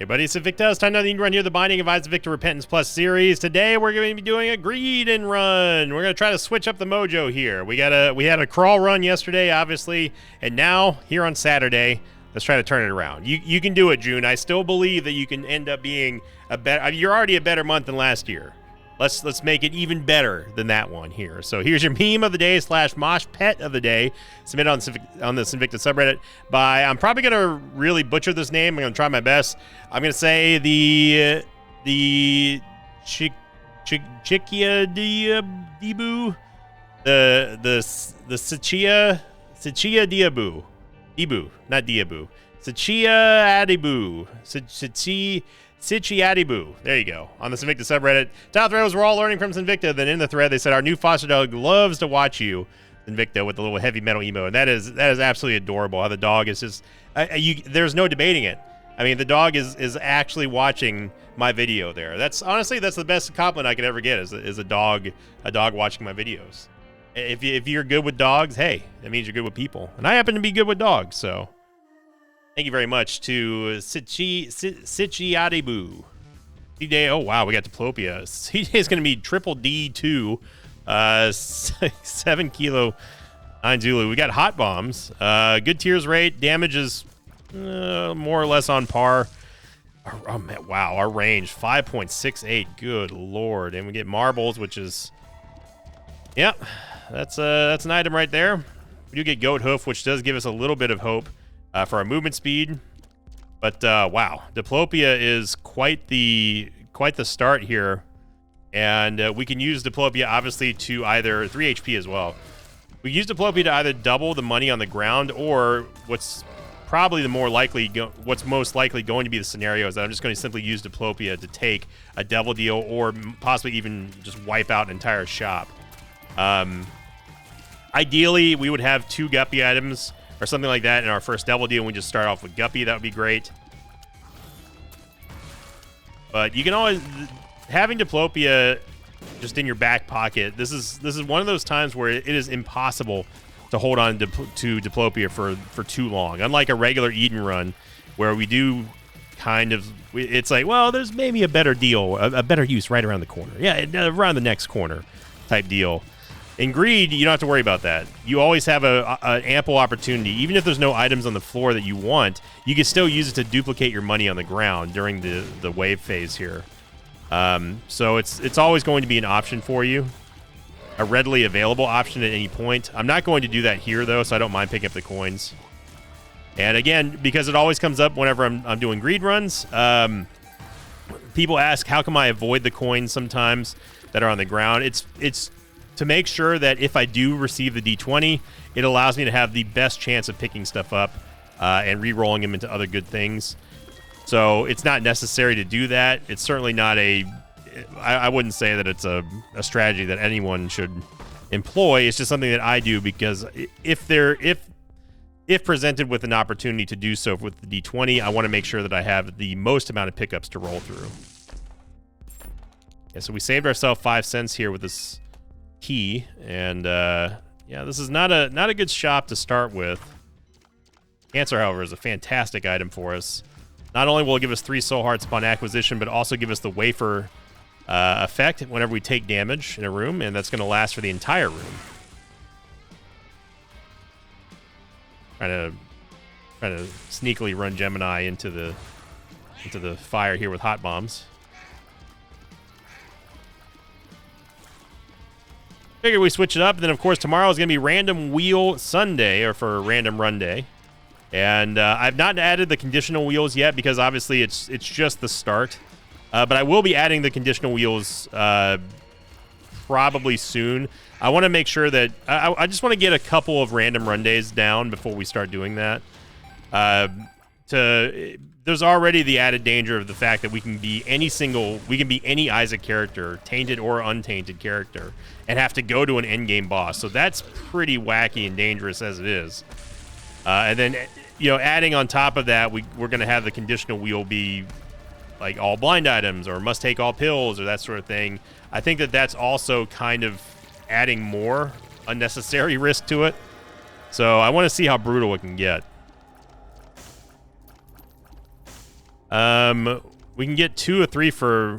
Hey buddy, it's Invicta. It's time now to run here the Binding of Isaac Victor Repentance Plus series. Today we're going to be doing a greed and run. We're going to try to switch up the mojo here. We had a crawl run yesterday, obviously, and now here on Saturday, let's try to turn it around. You can do it, June. I still believe that you can end up being a better. You're already a better month than last year. Let's make it even better than that one here. So here's your meme of the day / mosh pet of the day, submitted on the Invicta subreddit by, I'm probably going to really butcher this name. I'm going to try my best. I'm going to say the Chikia Dibu, the Sichia Diabu, Dibu, not Diabu, Sichia Adibu, Sichiadibu. There you go. On the Invicta subreddit. Top thread was, we're all learning from Invicta. Then in the thread, they said, our new foster dog loves to watch you, Invicta, with the little heavy metal emo. And that is absolutely adorable. How the dog is just, there's no debating it. I mean, the dog is actually watching my video there. That's the best compliment I could ever get is a dog watching my videos. If you're good with dogs, hey, that means you're good with people. And I happen to be good with dogs, so thank you very much to Sichiadibu. D-Day, oh wow, we got Diplopia. CJ is going to be triple D2, 7 kilo 9 Zulu. We got hot bombs. Good tears rate. Damage is more or less on par. Oh, man, wow, our range 5.68. Good lord. And we get marbles, which is, yep, that's an item right there. We do get goat hoof, which does give us a little bit of hope for our movement speed. But wow, Diplopia is quite the start here, and we can use Diplopia obviously to either 3 HP as well. We use Diplopia to either double the money on the ground, or what's probably what's most likely going to be the scenario is that I'm just going to simply use Diplopia to take a double deal, or possibly even just wipe out an entire shop. Ideally, we would have 2 Guppy items or something like that in our first double deal, and we just start off with Guppy. That would be great. But you can always, having Diplopia just in your back pocket, this is one of those times where it is impossible to hold on to Diplopia for too long. Unlike a regular Eden run, where we do kind of, it's like, well, there's maybe a better deal, a better use right around the corner. Yeah, around the next corner type deal. In Greed, you don't have to worry about that. You always have an ample opportunity. Even if there's no items on the floor that you want, you can still use it to duplicate your money on the ground during the wave phase here. So it's always going to be an option for you, a readily available option at any point. I'm not going to do that here, though, so I don't mind picking up the coins. And again, because it always comes up whenever I'm doing Greed runs, people ask, how can I avoid the coins sometimes that are on the ground? It's to make sure that if I do receive the D20, it allows me to have the best chance of picking stuff up and re-rolling them into other good things. So it's not necessary to do that. It's certainly not I wouldn't say that it's a strategy that anyone should employ. It's just something that I do because if presented with an opportunity to do so with the D20, I want to make sure that I have the most amount of pickups to roll through. Yeah, so we saved ourselves 5 cents here with this key, and yeah, this is not a good shop to start with. Cancer, however, is a fantastic item for us. Not only will it give us 3 soul hearts upon acquisition, but also give us the wafer effect whenever we take damage in a room, and that's going to last for the entire room. Trying to sneakily run Gemini into the fire here with hot bombs. Figured we switch it up, and then of course tomorrow is going to be Random Wheel Sunday, or for Random Run Day. And I've not added the conditional wheels yet because obviously it's just the start. But I will be adding the conditional wheels probably soon. I want to make sure that I just want to get a couple of Random Run Days down before we start doing that. There's already the added danger of the fact that we can be any Isaac character, tainted or untainted character, and have to go to an endgame boss. So that's pretty wacky and dangerous as it is. And then, adding on top of that, we're going to have the conditional wheel be like all blind items or must take all pills or that sort of thing. I think that that's also kind of adding more unnecessary risk to it. So I want to see how brutal it can get. We can get 2 or 3 for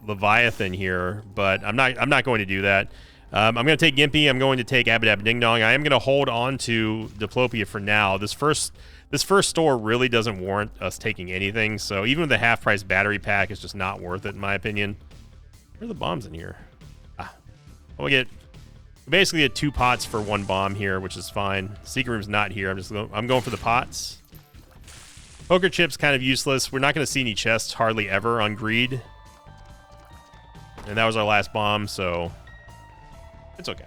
Leviathan here, but I'm not going to do that. I'm going to take Gimpy. I'm going to take Abadab Ding Dong. I am going to hold on to Diplopia for now. This first store really doesn't warrant us taking anything, so even with the half-price battery pack, it's just not worth it in my opinion. Where are the bombs in here? We basically get 2 pots for 1 bomb here, which is fine. Secret room's not here. I'm going for the pots. Poker chip's kind of useless. We're not going to see any chests hardly ever on greed. And that was our last bomb, so it's okay.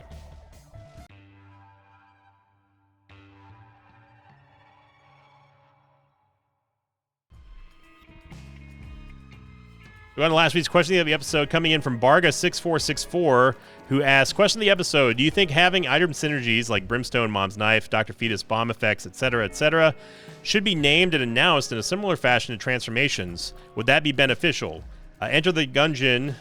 We went to last week's question of the episode, coming in from Barga6464, who asked, question of the episode, do you think having item synergies like Brimstone, Mom's Knife, Dr. Fetus, bomb effects, etc., should be named and announced in a similar fashion to transformations? Would that be beneficial? Enter the Gungeon.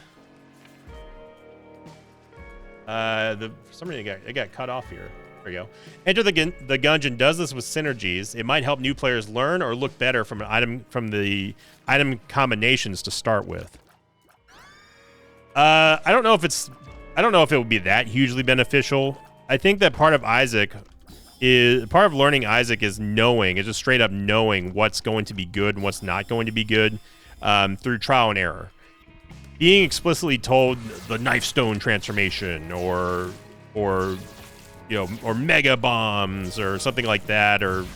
For some reason it got cut off here. There we go. Enter the Gungeon does this with synergies. It might help new players learn or look better from the item combinations to start with. I don't know if it would be that hugely beneficial. I think that part of learning Isaac is just straight up knowing what's going to be good and what's not going to be good through trial and error. Being explicitly told the knife stone transformation or mega bombs or something like that, or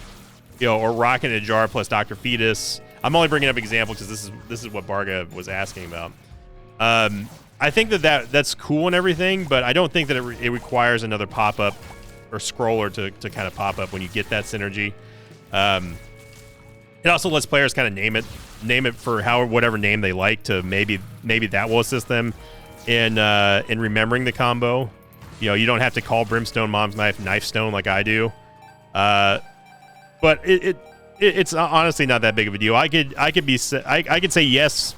rocket in a jar plus Dr. Fetus. I'm only bringing up examples because this is what Barga was asking about. I think that's cool and everything, but I don't think that it requires another pop-up or scroller to kind of pop up when you get that synergy. It also lets players kind of name it for whatever name they like, to maybe that will assist them in remembering the combo. You don't have to call Brimstone, Mom's Knife, Knife Stone like I do. But it's honestly not that big of a deal. I could say yes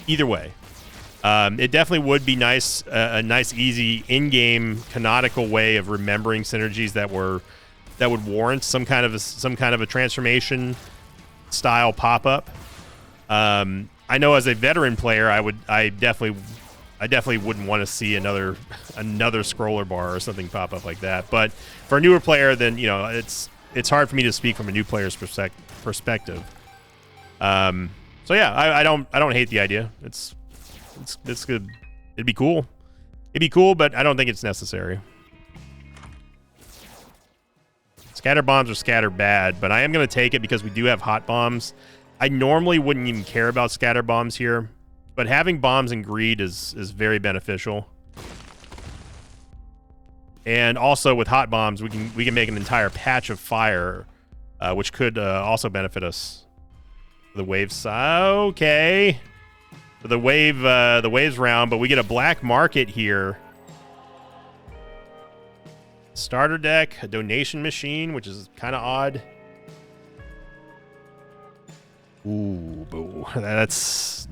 either way. It definitely would be nice, a nice, easy in-game canonical way of remembering synergies that would warrant some kind of a transformation style pop-up. I know as a veteran player, I definitely wouldn't want to see another scroller bar or something pop up like that. But for a newer player, then it's hard for me to speak from a new player's perspective. So yeah, I don't hate the idea. It's good. It'd be cool. But I don't think it's necessary. Scatter bombs are scatter bad, but I am going to take it because we do have hot bombs. I normally wouldn't even care about scatter bombs here, but having bombs and greed is very beneficial. And also with hot bombs, we can make an entire patch of fire, which could also benefit us. The waves, okay. The waves round, but we get a black market here. Starter deck, a donation machine, which is kind of odd. Ooh, boo. That's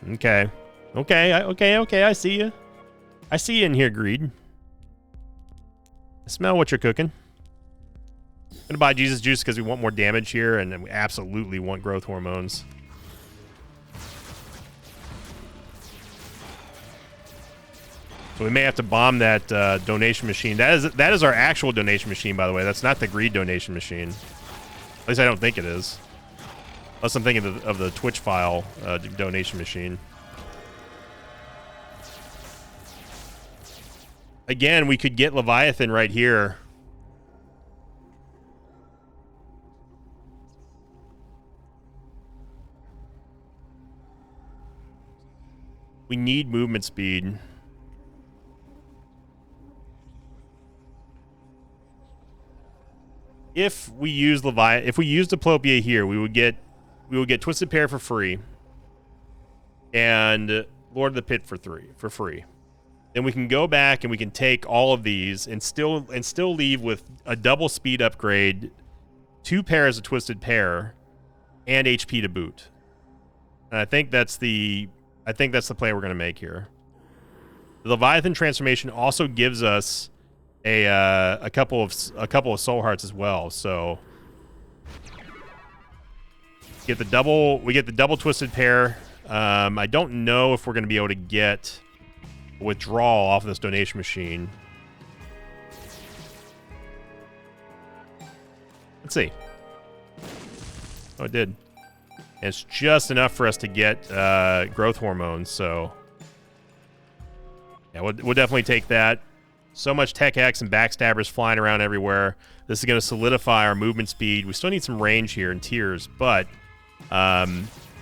okay. I see you. I see you in here, Greed. I smell what you're cooking. I'm gonna buy Jesus Juice because we want more damage here, and we absolutely want growth hormones. So we may have to bomb that donation machine. That is our actual donation machine, by the way. That's not the Greed donation machine. At least I don't think it is. Unless I'm thinking of the Twitch file donation machine. Again, we could get Leviathan right here. We need movement speed. If we use Diplopia here, we would get Twisted Pair for free, and Lord of the Pit for free. Then we can go back and we can take all of these and still leave with a double speed upgrade, 2 pairs of Twisted Pair, and HP to boot. And I think that's the play we're gonna make here. The Leviathan transformation also gives us a couple of soul hearts as well. So We get the double twisted pair. I don't know if we're going to be able to get a withdrawal off of this donation machine. Let's see. Oh, it did. And it's just enough for us to get growth hormones, so yeah, we'll definitely take that. So much Tech X and backstabbers flying around everywhere. This is going to solidify our movement speed. We still need some range here in tiers, but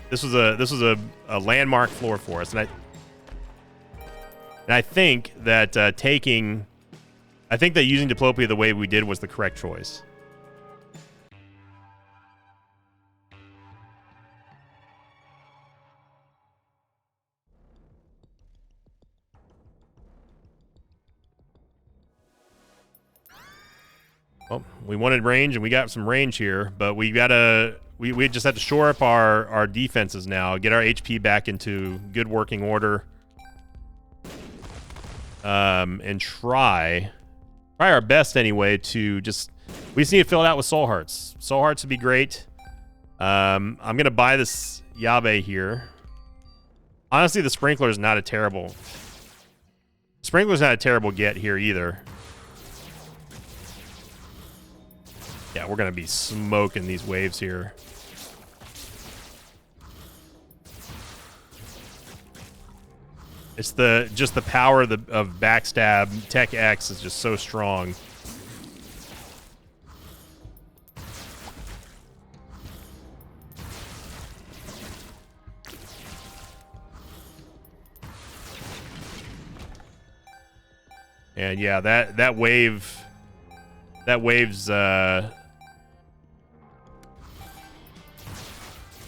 this was a landmark floor for us, and I think that using Diplopia the way we did was the correct choice. Well, we wanted range, and we got some range here, but we just have to shore up our defenses now, get our HP back into good working order, and try our best anyway to we just need to fill it out with soul hearts. Soul hearts would be great. I'm gonna buy this Yabe here. Honestly, the sprinkler's not a terrible get here either. Yeah, we're gonna be smoking these waves here. It's just the power of backstab. Tech X is just so strong. And yeah, that wave's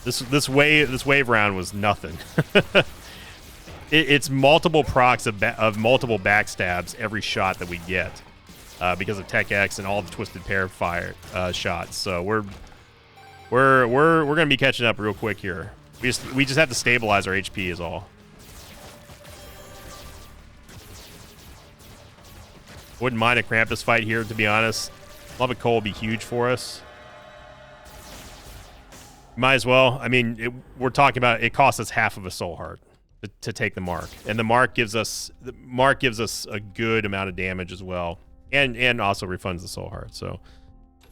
this wave round was nothing. It's multiple procs of multiple backstabs every shot that we get because of Tech X and all the twisted pair fire shots. So we're gonna be catching up real quick here. We just have to stabilize our HP is all. Wouldn't mind a Krampus fight here, to be honest. Love a Coal would be huge for us. Might as well. I mean, we're talking about it costs us half of a soul heart to take the mark, and the mark gives us a good amount of damage as well, and also refunds the soul heart. So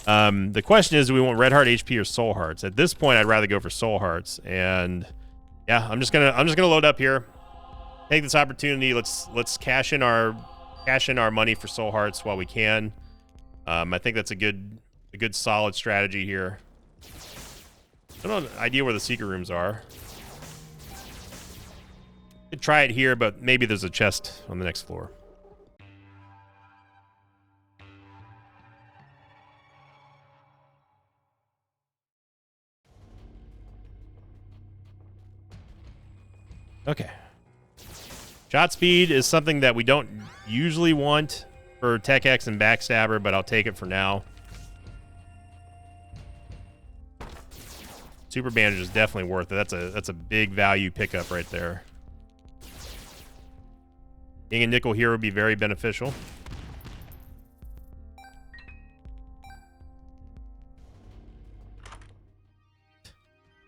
the question is, do we want red heart HP or soul hearts? At this point, I'd rather go for soul hearts, and yeah, I'm just gonna load up here, take this opportunity. Let's cash in our money for soul hearts while we can. I think that's a good solid strategy here. I don't have an idea where the secret rooms are. Could try it here, but maybe there's a chest on the next floor. Okay. Shot speed is something that we don't usually want for Tech X and Backstabber, but I'll take it for now. Super Bandage is definitely worth it. That's a big value pickup right there. Being a nickel here would be very beneficial.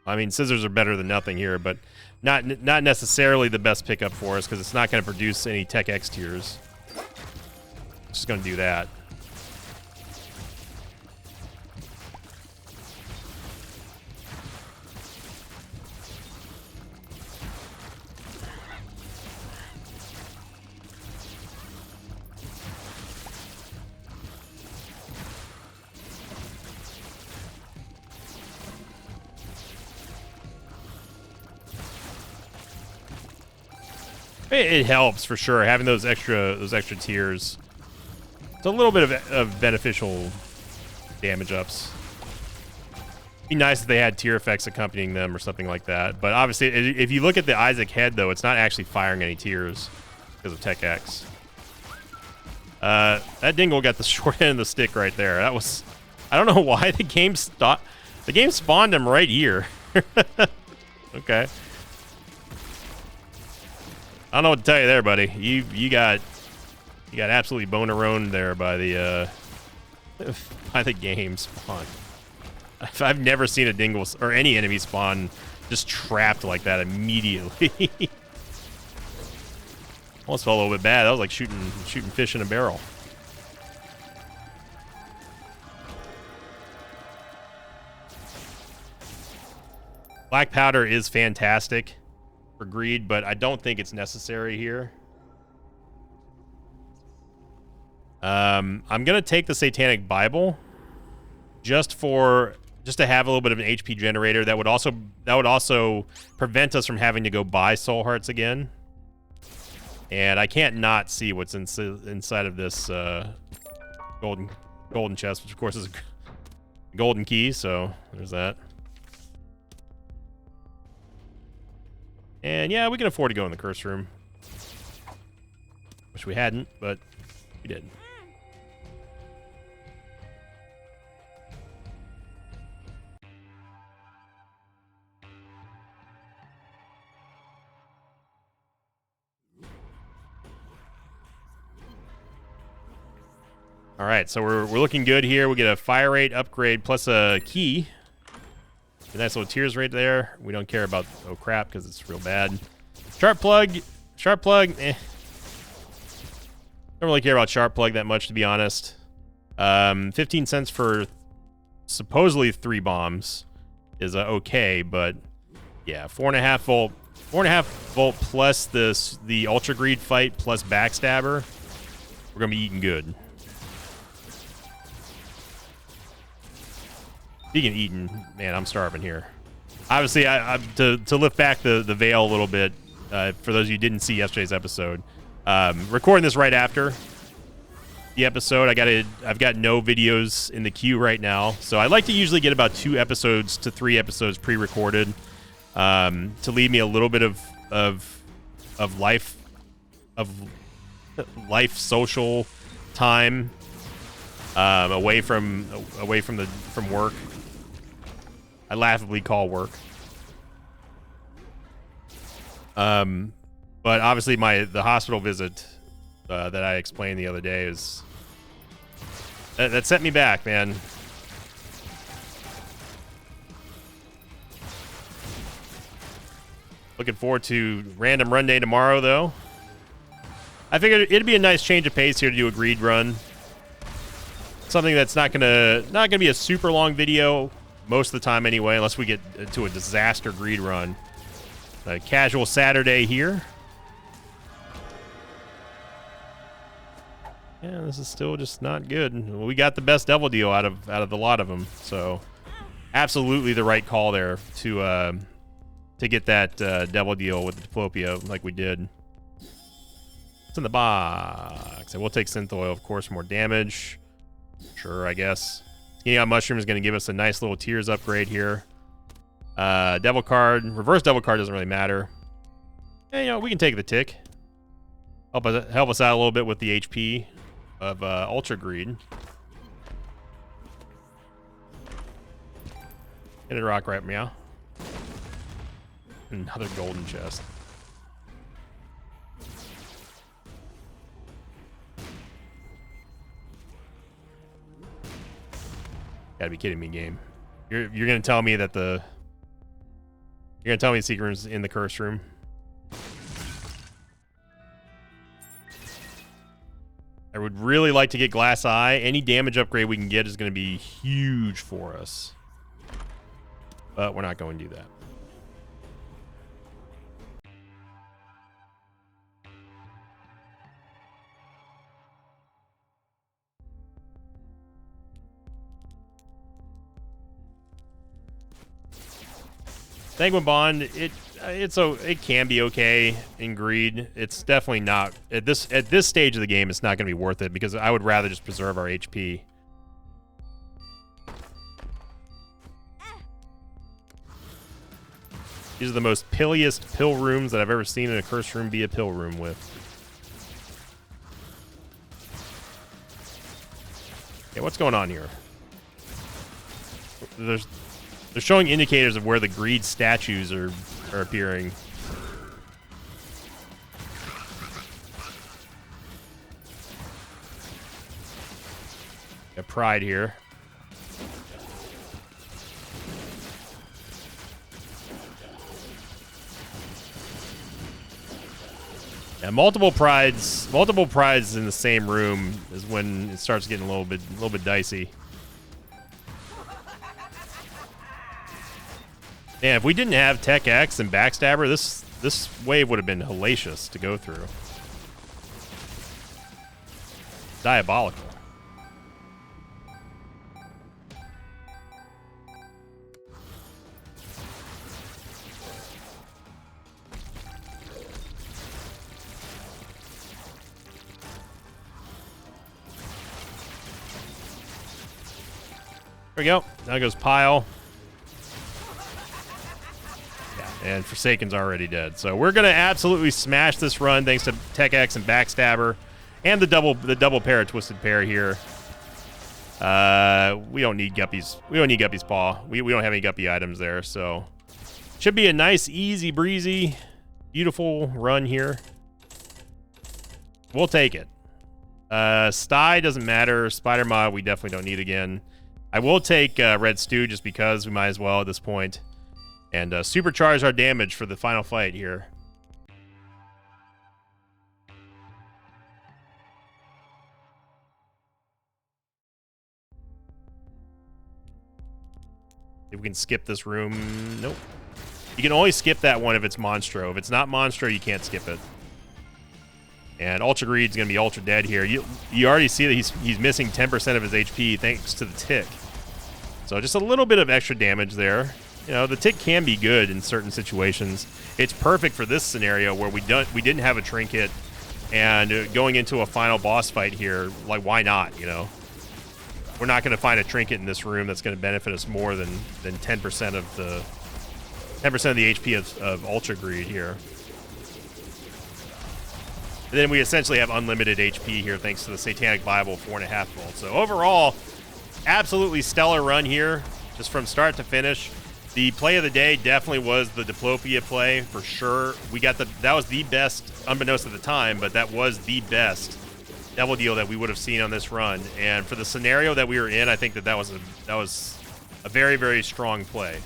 I mean, scissors are better than nothing here, but not necessarily the best pickup for us because it's not going to produce any Tech X tiers. Just going to do that. It helps for sure having those extra tiers. It's a little bit of beneficial damage ups. Be nice if they had tier effects accompanying them or something like that. But obviously, if you look at the Isaac head though, it's not actually firing any tiers because of Tech X. That dingle got the short end of the stick right there. That was, I don't know why the game stopped. The game spawned him right here. Okay. I don't know what to tell you there, buddy. You got absolutely boner-owned there by the game spawn. I've never seen a dingle or any enemy spawn just trapped like that immediately. Almost felt a little bit bad. That was like shooting fish in a barrel. Black powder is fantastic for greed, but I don't think it's necessary here. I'm gonna take the Satanic Bible just to have a little bit of an HP generator. That would also prevent us from having to go buy soul hearts again. And I can't not see what's inside of this golden chest, which of course is a golden key. So there's that. And yeah, we can afford to go in the curse room. Wish we hadn't, but we did. All right, so we're looking good here. We get a fire rate upgrade plus a key. A nice little tears right there. We don't care about oh crap because it's real bad. Sharp plug, eh. Don't really care about sharp plug that much, to be honest. 15 cents for supposedly 3 bombs is okay, but yeah, 4.5 volt plus the Ultra Greed fight plus Backstabber. We're gonna be eating good. Speaking of eating, man, I'm starving here. Obviously, to lift back the veil a little bit, for those of you who didn't see yesterday's episode, recording this right after the episode. I've got no videos in the queue right now, so I like to usually get about 2 episodes to 3 episodes pre-recorded to leave me a little bit of life social time away from work. I laughably call work. But obviously the hospital visit that I explained the other day is that set me back, man. Looking forward to random run day tomorrow, though. I figured it'd be a nice change of pace here to do a greed run. Something that's not gonna be a super long video most of the time anyway, unless we get to a disaster greed run. A casual Saturday here. Yeah, this is still just not good. We got the best devil deal out of the lot of them, so absolutely the right call there to get that devil deal with the Diplopia like we did. What's in the box? And we'll take synth oil, of course, more damage. Sure, I guess. Skinny Out Mushroom is going to give us a nice little tears upgrade here. Devil card. Reverse devil card doesn't really matter. Yeah, you know, we can take the tick. Help us out a little bit with the HP of Ultra Greed. Hit a rock right, meow. Another golden chest. Gotta be kidding me, game. You're gonna tell me that you're gonna tell me the secret room's in the curse room. I would really like to get Glass Eye. Any damage upgrade we can get is gonna be huge for us. But we're not going to do that. Sanguine Bond, it can be okay in greed. It's definitely not at this stage of the game. It's not going to be worth it because I would rather just preserve our HP. These are the most pilliest pill rooms that I've ever seen in a curse room be a pill room with. Yeah, what's going on here? They're showing indicators of where the greed statues are appearing. Got pride here. Yeah, multiple prides in the same room is when it starts getting a little bit dicey. Man, if we didn't have Tech X and Backstabber, this wave would have been hellacious to go through. Diabolical. There we go. Now goes Pile. Yeah, and Forsaken's already dead. So we're going to absolutely smash this run thanks to Tech X and Backstabber and the double pair of Twisted Pair here. We don't need Guppy's. We don't need Guppy's Paw. We don't have any Guppy items there, so should be a nice, easy breezy, beautiful run here. We'll take it. Sty doesn't matter. Spider Mod we definitely don't need again. I will take Red Stew just because we might as well at this point. And supercharge our damage for the final fight here. If we can skip this room. Nope. You can only skip that one if it's Monstro. If it's not Monstro, you can't skip it. And Ultra Greed's going to be ultra dead here. You already see that he's missing 10% of his HP thanks to the Tick. So just a little bit of extra damage there. You know, the Tick can be good in certain situations. It's perfect for this scenario where we didn't have a trinket, and going into a final boss fight here, like, why not, you know? We're not going to find a trinket in this room that's going to benefit us more than 10% of the HP of Ultra Greed here. And then we essentially have unlimited HP here thanks to the Satanic Bible 4.5 volt. So overall, absolutely stellar run here, just from start to finish. The play of the day definitely was the Diplopia play, for sure. That was the best, unbeknownst at the time, but that was the best Devil Deal that we would have seen on this run. And for the scenario that we were in, I think that was a very, very strong play.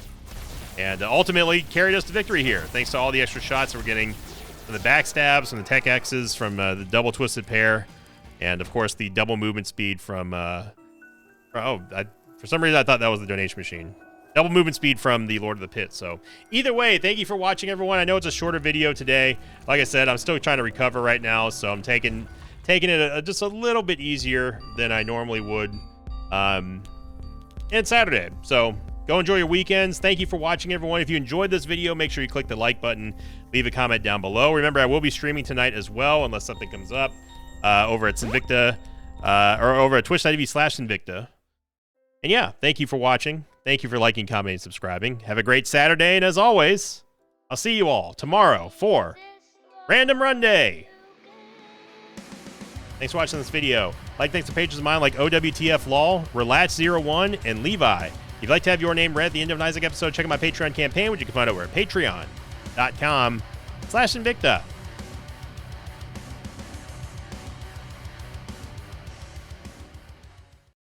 And ultimately carried us to victory here, thanks to all the extra shots that we're getting from the backstabs, from the Tech X's, from the double Twisted Pair, and of course the double movement speed from for some reason I thought that was the donation machine. Double movement speed from the Lord of the Pit. So either way, thank you for watching, everyone. I know it's a shorter video today. Like I said, I'm still trying to recover right now, so I'm taking it just a little bit easier than I normally would. And Saturday. So go enjoy your weekends. Thank you for watching, everyone. If you enjoyed this video, make sure you click the like button. Leave a comment down below. Remember, I will be streaming tonight as well, unless something comes up, over at Sinvicta, or over at twitch.tv/Sinvicta. And yeah, thank you for watching. Thank you for liking, commenting, and subscribing. Have a great Saturday, and as always, I'll see you all tomorrow for Random Run Day. Thanks for watching this video. Thanks to pages of mine like OWTF-LOL, Relatch01, and Levi. If you'd like to have your name read at the end of an Isaac episode, check out my Patreon campaign, which you can find over at patreon.com/Sinvicta.